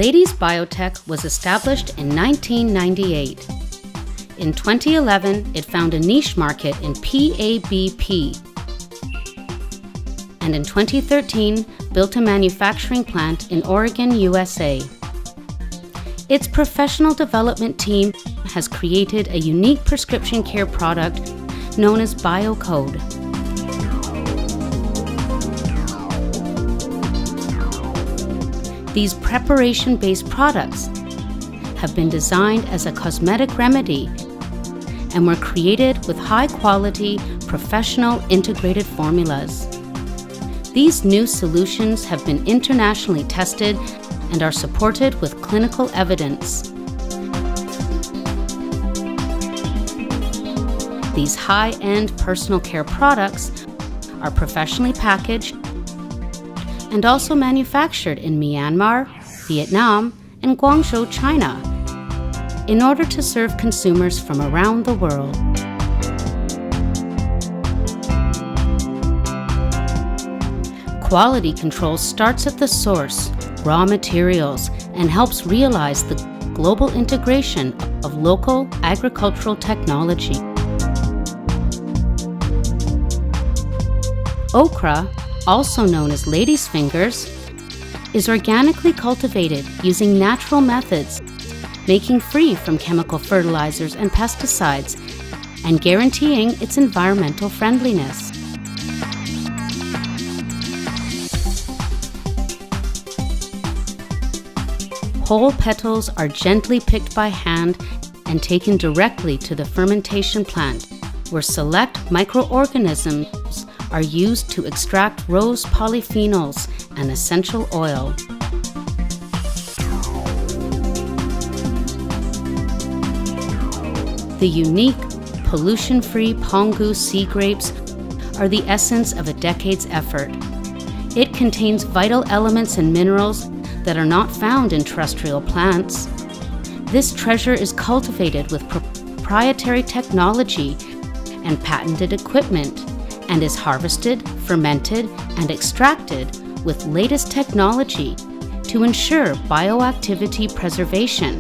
Ladies Biotech was established in 1998. In 2011, it found a niche market in PABP. And in 2013, built a manufacturing plant in Oregon, USA. Its professional development team has created a unique prescription care product known as BIOCODE. These preparation-based products have been designed as a cosmetic remedy and were created with high-quality, professional integrated formulas. These new solutions have been internationally tested and are supported with clinical evidence. These high-end personal care products are professionally packaged and also manufactured in Myanmar, Vietnam, and Guangzhou, China, in order to serve consumers from around the world. Quality control starts at the source, raw materials, and helps realize the global integration of local agricultural technology. Okra, also known as lady's fingers, is organically cultivated using natural methods, making free from chemical fertilizers and pesticides, and guaranteeing its environmental friendliness. Whole petals are gently picked by hand and taken directly to the fermentation plant, where select microorganisms are used to extract rose polyphenols and essential oil. The unique, pollution-free Pongu sea grapes are the essence of a decade's effort. It contains vital elements and minerals that are not found in terrestrial plants. This treasure is cultivated with proprietary technology and patented equipment, and is harvested, fermented, and extracted with latest technology to ensure bioactivity preservation.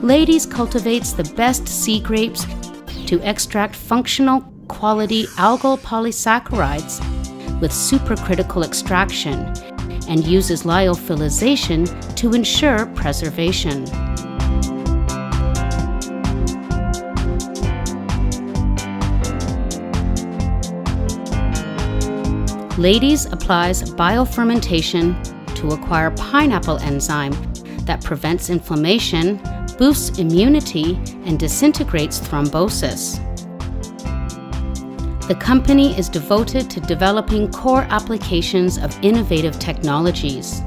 Ladies cultivates the best sea grapes to extract functional quality algal polysaccharides with supercritical extraction and uses lyophilization to ensure preservation. Ladies applies biofermentation to acquire pineapple enzyme that prevents inflammation, boosts immunity, and disintegrates thrombosis. The company is devoted to developing core applications of innovative technologies.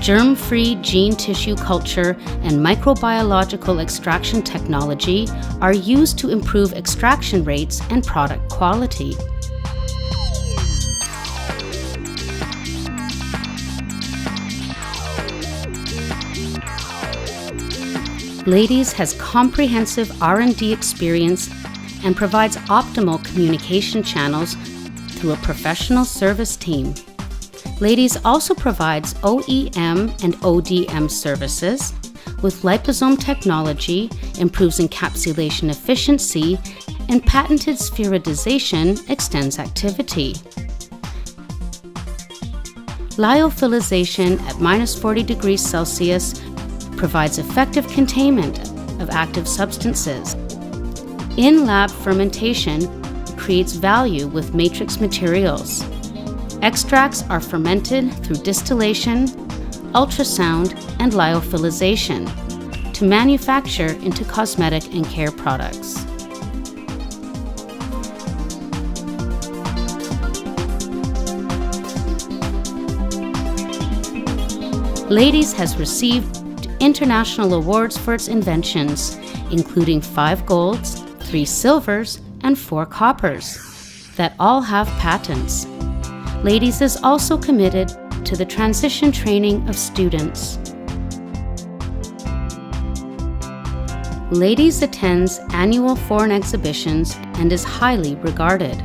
Germ-free gene tissue culture and microbiological extraction technology are used to improve extraction rates and product quality. Ladies has comprehensive R&D experience and provides optimal communication channels through a professional service team. Ladies also provides OEM and ODM services with liposome technology, improves encapsulation efficiency, and patented spheroidization extends activity. Lyophilization at -40 degrees Celsius provides effective containment of active substances. In-lab fermentation creates value with matrix materials. Extracts are fermented through distillation, ultrasound, and lyophilization to manufacture into cosmetic and care products. Ladies has received international awards for its inventions, including 5 golds, 3 silvers, and 4 coppers, that all have patents. Ladies is also committed to the transition training of students. Ladies attends annual foreign exhibitions and is highly regarded.